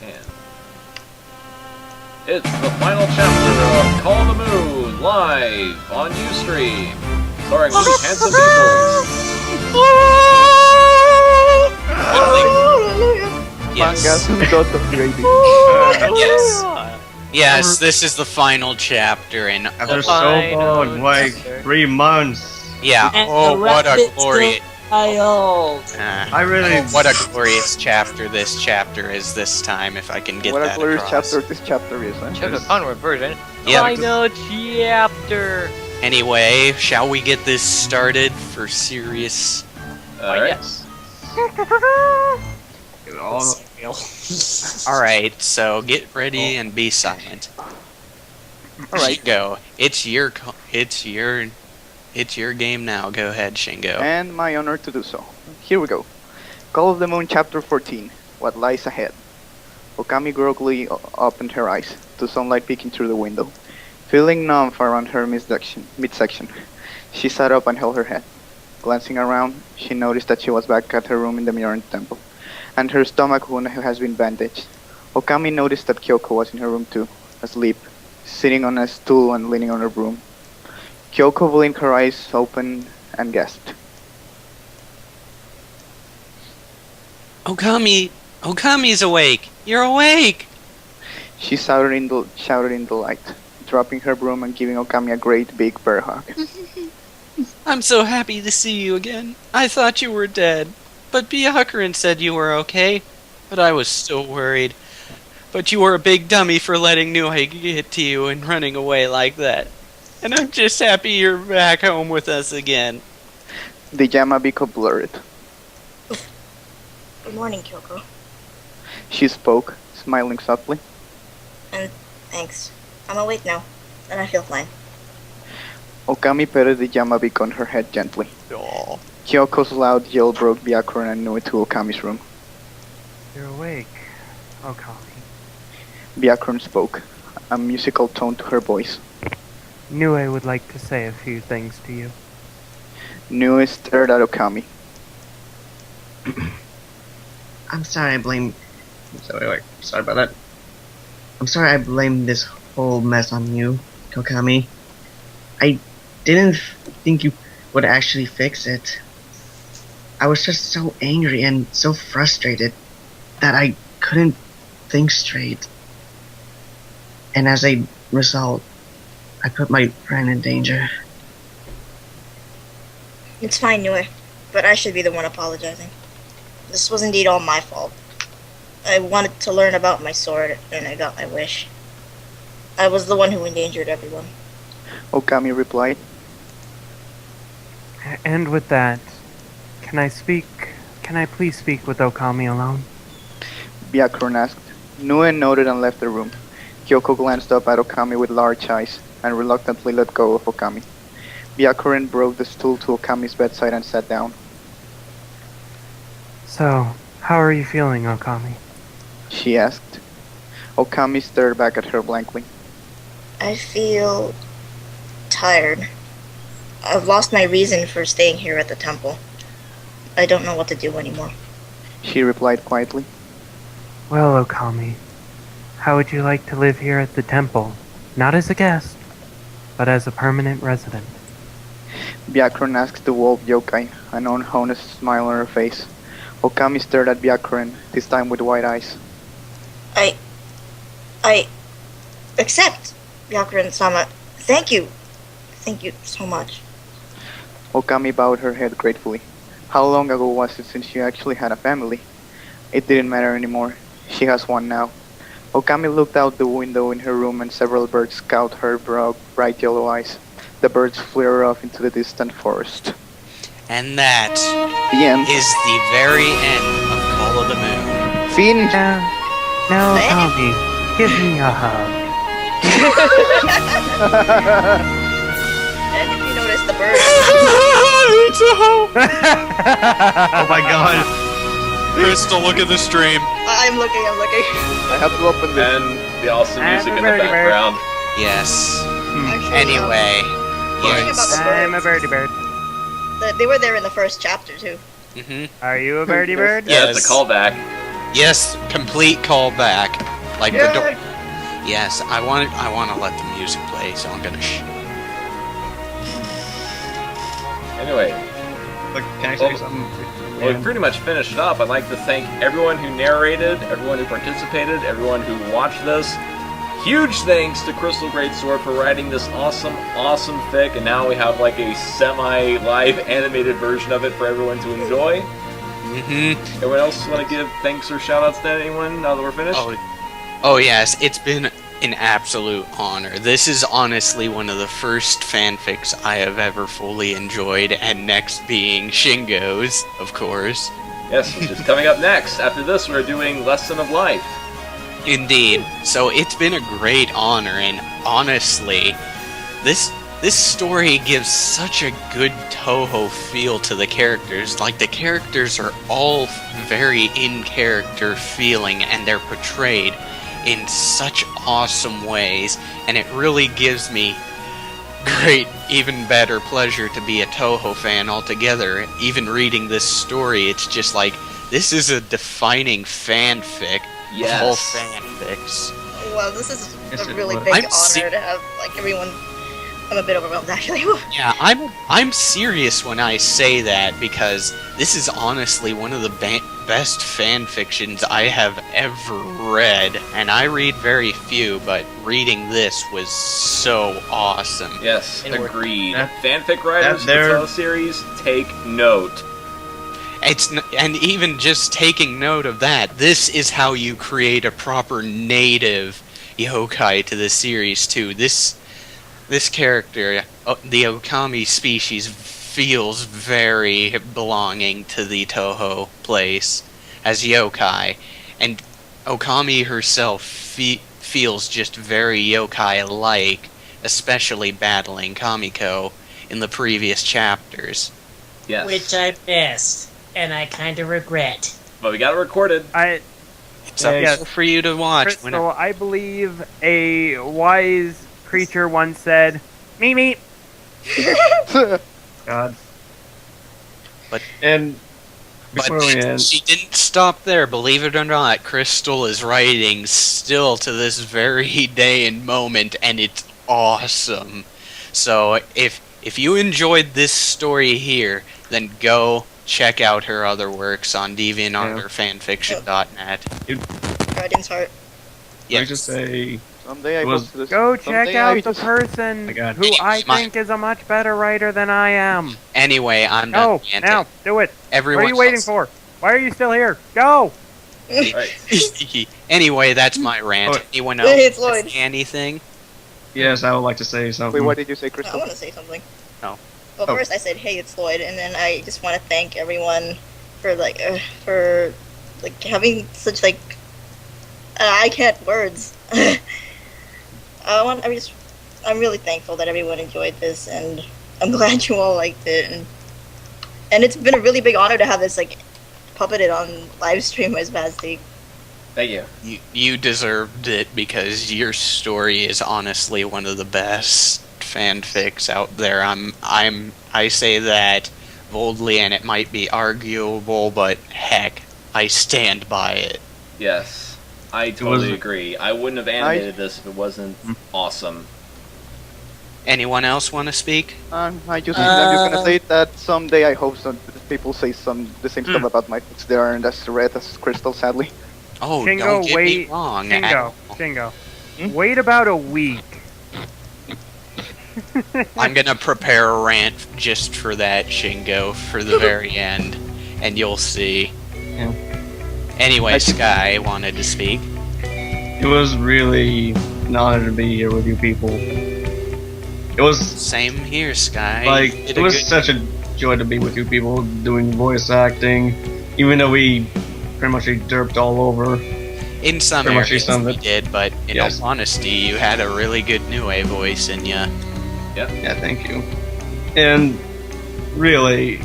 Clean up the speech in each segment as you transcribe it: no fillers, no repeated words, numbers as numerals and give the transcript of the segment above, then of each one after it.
And it's the final chapter of Call the Moon, live on Ustream, starring these handsome people. Yes. Yes, this is the final chapter, and After so long, like 3 months. yeah. And Oh, the what a rabbit's glorious! Wild. I really. What a glorious chapter this chapter is this time. If I can get What a that glorious across. chapter this chapter is, huh? Check the onward version. Yep. Final chapter. Anyway, shall we get this started for serious? Yes. All right, so get ready and be silent. All right. Shingo, it's your game now. Go ahead, Shingo. And my honor to do so. Here we go. Call of the Moon, Chapter 14. What lies ahead. Okami groggily opened her eyes, to sunlight peeking through the window. Feeling numb around her midsection, she sat up and held her head. Glancing around, she noticed that she was back at her room in the Mirror Temple, and her stomach wound has been bandaged. Okami noticed that Kyoko was in her room too, asleep, sitting on a stool and leaning on her broom. Kyoko blinked her eyes open and gasped. Okami's awake. You're awake. She shouted in delight, dropping her broom and giving Okami a great big bear hug. I'm so happy to see you again. I thought you were dead, but Byakuran said you were okay. But I was so worried. But you were a big dummy for letting Nui get to you and running away like that. And I'm just happy you're back home with us again. The Yamabiko blurred. Good morning, Kyoko. She spoke, smiling softly. And thanks. I'm awake now, and I feel fine. Okami petted the Yamabiko on her head gently. Aww. Kyoko's loud yell broke Byakuran and Nui to Okami's room. You're awake, Okami. Byakuran spoke, a musical tone to her voice. Nue would like to say a few things to you. Nui stared at Okami. I'm sorry I blame. Sorry about that. I'm sorry I blame this whole mess on you, Kokami. I didn't think you would actually fix it. I was just so angry and so frustrated that I couldn't think straight. And as a result, I put my friend in danger. It's fine, Nue, but I should be the one apologizing. This was indeed all my fault. I wanted to learn about my sword, and I got my wish. I was the one who endangered everyone. Okami replied. And with that, can I please speak with Okami alone? Byakuran asked. Nui nodded and left the room. Kyoko glanced up at Okami with large eyes and reluctantly let go of Okami. Byakuran brought the stool to Okami's bedside and sat down. So, how are you feeling, Okami? She asked. Okami stared back at her blankly. I feel tired. I've lost my reason for staying here at the temple. I don't know what to do anymore. She replied quietly. Well, Okami, how would you like to live here at the temple? Not as a guest, but as a permanent resident. Byakuran asked the wolf yokai, an honest smile on her face. Okami stared at Byakuran, this time with wide eyes. I accept, Byakuran-sama. Thank you. Thank you so much. Okami bowed her head gratefully. How long ago was it since she actually had a family? It didn't matter anymore. She has one now. Okami looked out the window in her room and several birds scowled her bright yellow eyes. The birds flew off into the distant forest. And that The end. is the very end of Call of the Moon. Finished! Now, Okami, give me a hug. And if you notice the birds, Oh my god. Crystal, look at the stream. I'm looking. I have to open this. And the awesome And music in the birdie bird. background. Yes. Actually, Anyway. Talking Yes. about the I'm a birdie bird. they were there in the first chapter too. Mm-hmm. Are you a birdie bird? Yeah, Yes. it's a callback. Yes, complete callback. Like the door. Yay! Yes, I want to let the music play, so I'm gonna. Anyway, Look, can I say Well, something? well, we pretty much finished it up. I'd like to thank everyone who narrated, everyone who participated, everyone who watched this. Huge thanks to Crystal Greatsword for writing this awesome fic, and now we have like a semi-live animated version of it for everyone to enjoy. Mm-hmm. Anyone else want to give thanks or shout-outs to anyone now that we're finished? Oh yes, it's been an absolute honor. This is honestly one of the first fanfics I have ever fully enjoyed, and next being Shingo's, of course. Yes, which is coming up next. After this, we're doing Lesson of Life. Indeed. So it's been a great honor, and honestly, this story gives such a good Toho feel to the characters. Like, the characters are all very in-character feeling, and they're portrayed in such awesome ways, and it really gives me great, even better pleasure to be a Toho fan altogether. Even reading this story, it's just like, this is a defining fanfic of all fanfics. Well, this is Yes, a it really was. big I'm honor to have like everyone. I'm a bit overwhelmed actually. Yeah, I'm serious when I say that, because this is honestly one of the best fan fictions I have ever read, and I read very few, but reading this was so awesome. Yes, Anyway, agreed. that- Fanfic writers that of there- the series, take note. And even just taking note of that, this is how you create a proper native yokai to the series too. This character, the Okami species, feels very belonging to the Toho place as yokai, and Okami herself feels just very yokai-like, especially battling Kamiko in the previous chapters. Yes. Which I missed, and I kind of regret. But we got it recorded. It's up Yes. for you to watch. Crystal, I believe a wise creature once said, "Meet me." God. But- And before we But end, she didn't stop there, believe it or not. Crystal is writing still to this very day and moment, and it's awesome. So if you enjoyed this story here, then go check out her other works on DeviantArt or fanfiction.net. Guardian's heart. let me just say, Someday I It was- hope this. Go check someday I out the just- person I got it. who I My- think is a much better writer than I am. Anyway, I'm Go, done. now, do it. Everyone What are you waiting for? Why are you still here? Go! Right. Anyway, that's my rant. Oh. Anyone Hey, else it's Lloyd. say anything? yes, I would like to say Wait, something. what did you say, I Crystal? want to say something. Oh. Well, Oh. first I said, "Hey, it's Lloyd," and then I just want to thank everyone for having such I can't words. I'm really thankful that everyone enjoyed this, and I'm glad you all liked it, and it's been a really big honor to have this puppeted on live stream as Vazdi. Thank you. You deserved it, because your story is honestly one of the best fanfics out there. I say that boldly, and it might be arguable, but heck, I stand by it. Yes. I totally was- agree. I wouldn't have animated this if it wasn't awesome. Anyone else want to speak? I'm just gonna say that someday I hope some people say the same stuff about my books. They aren't as read as Crystal, sadly. Oh, Shingo, don't get me wait. wrong. Shingo. Hmm? Wait about a week. I'm gonna prepare a rant just for that, Shingo, for the very end, and you'll see. Yeah. Anyway, Sky wanted to speak. It was really an honor to be here with you people. It was Same here, Sky. like You did it a was good- such a joy to be with you people doing voice acting, even though we pretty much derped all over. in some pretty much areas some of we it. did, but in Yes. all honesty, you had a really good Niue voice in ya. Yeah, thank you. And really,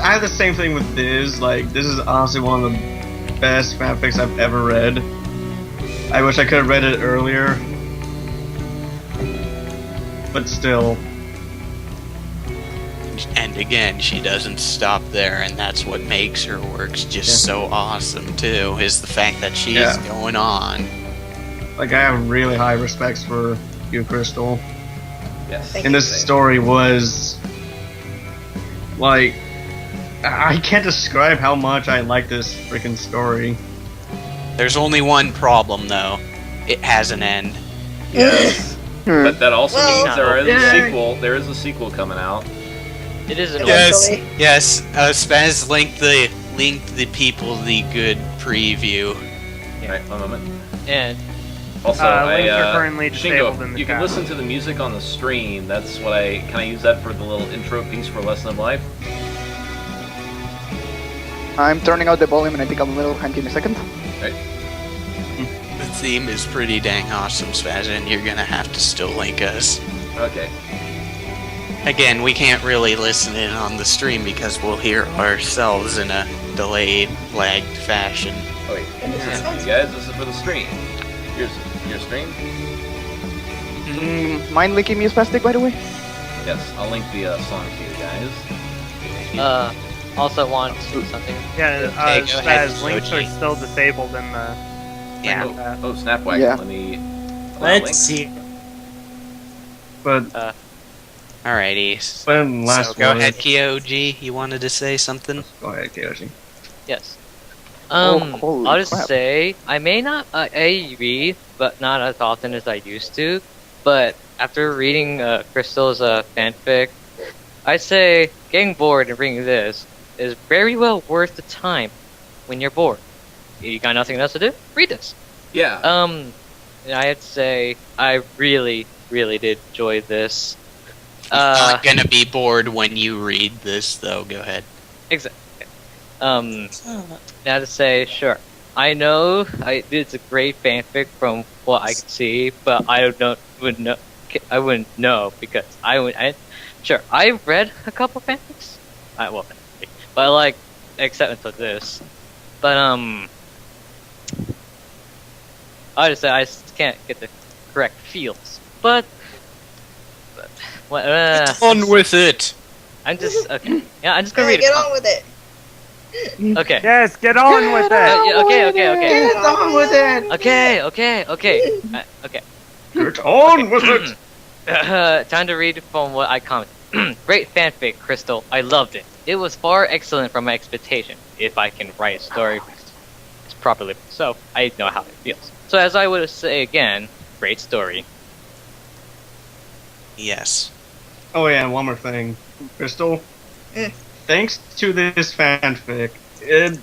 I have the same thing with this. Like, this is honestly one of the best fanfics I've ever read. I wish I could have read it earlier, but still. and again, she doesn't stop there, and that's what makes her works just so awesome too. Is the fact that she's Yeah. going on. Like, I have really high respects for you, Crystal. Yes. Thank And this Same. story was like, I can't describe how much I like this freaking story. There's only one problem though. It has an end. Yes. But that also Well- means there is a Yay. sequel. There is a sequel coming out. It is an Yes. old. Yes. Spaz linked the people the good preview. Right, one moment. And Also, Links are currently Shingo, disabled in the you can chat. listen to the music on the stream. That's what can I use that for the little intro piece for Lesson of Life? I'm turning out the volume and I think I'm a little handy in a second. Right. The theme is pretty dang awesome, Spaz, and you're gonna have to still link us. Okay. Again, we can't really listen in on the stream because we'll hear ourselves in a delayed, lagged fashion. Oh wait, you guys, this is for the stream. Here's your stream. Mind linking me is spastic, by the way? Yes, I'll link the song to you guys. Also want to do something. Yeah, Okay, go ahead, Spaz, links Soji. are still disabled in the Yeah. chat. Oh, Snapwagon. Yeah. Let me. allow Let's links. see. But Alrighty. when last So go was- ahead, Kyoji. You wanted to say something? Go ahead, Kyoshi. Yes. Oh, holy I'll just crap. say I may not I read, but not as often as I used to. But after reading Crystal's fanfic, I'd say getting bored and reading this is very well worth the time when you're bored. You got nothing else to do? Read this. Yeah. I'd say I really, really did enjoy this. You're not gonna be bored when you read this, though. Go ahead. Exactly. Now to say, sure. I know it's a great fanfic from what I can see, but I wouldn't know because sure, I've read a couple fanfics. But like, except until this. But I just say I just can't get the correct feels. But what? On with it. I'm just okay. Yeah, I'm just gonna read Get it. on with it. Okay. Yes, get on with it! Yeah, okay. Get on with it! Okay. Okay. Get on with it! Time to read from what I commented. Great fanfic, Crystal. I loved it. It was far excellent from my expectation. If I can write a story it's properly, so I know how it feels. So as I would say again, great story. Yes. Oh yeah, and one more thing. Crystal, Mm. thanks to this fanfic, it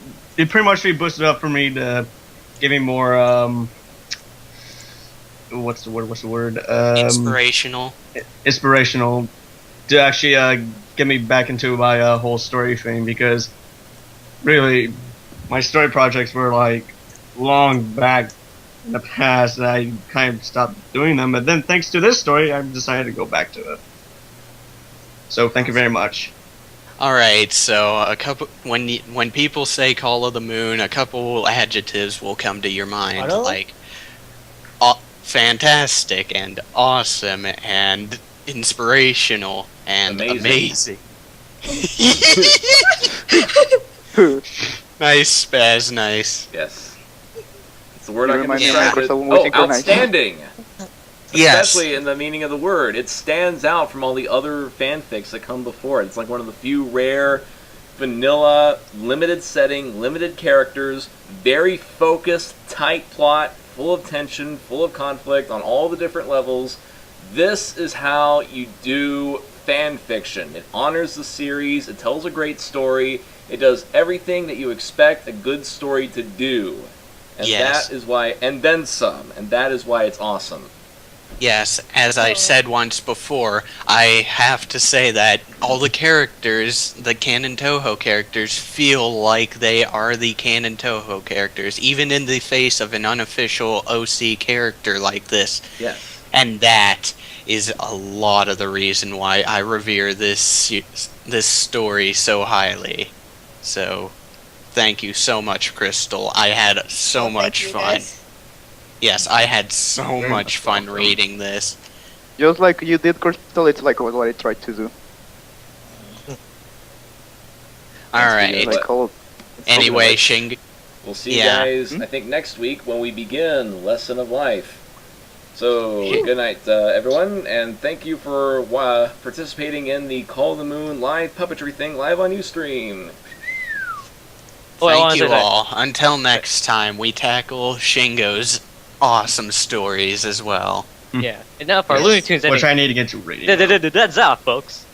pretty much boosted up for me to give me more, what's the word? Inspirational. Inspirational to actually get me back into my whole story thing, because really my story projects were like long back in the past and I kind of stopped doing them, but then thanks to this story I decided to go back to it. So thank you very much. All right. So a couple when people say "Call of the Moon," a couple adjectives will come to your mind, Hello? like fantastic and awesome and inspirational and Amazing. Nice, Spaz. Nice. Yes. It's the word You I can remind me of describe it. Crystal when we Oh, synchronize. outstanding! Yes. Especially in the meaning of the word. It stands out from all the other fanfics that come before it. It's like one of the few rare, vanilla, limited setting, limited characters, very focused, tight plot, full of tension, full of conflict on all the different levels. This is how you do fan fiction. It honors the series, it tells a great story, it does everything that you expect a good story to do. And Yes. that is why, and then some, and that is why it's awesome. Yes, as I said once before, I have to say that all the characters, the Canon Toho characters, feel like they are the Canon Toho characters, even in the face of an unofficial OC character like this. Yes. And that is a lot of the reason why I revere this story so highly. So, thank you so much, Crystal. I had so Well, much thank you, fun. guys. Yes, I had so Very much much fun welcome. reading this. Just like you did, Crystal, it's like what I tried to do. Alright. Like all. Anyway, Shing. We'll see you Yeah. guys, I think, next week when we begin Lesson of Life. So, good night, everyone, and thank you for participating in the Call of the Moon live puppetry thing live on Ustream. Oh, I wanna Thank say you that- all. Until next time, we tackle Shingo's awesome stories as well. Yeah. Enough our Looney Tunes Which ending. I need to get to reading. That's out, folks.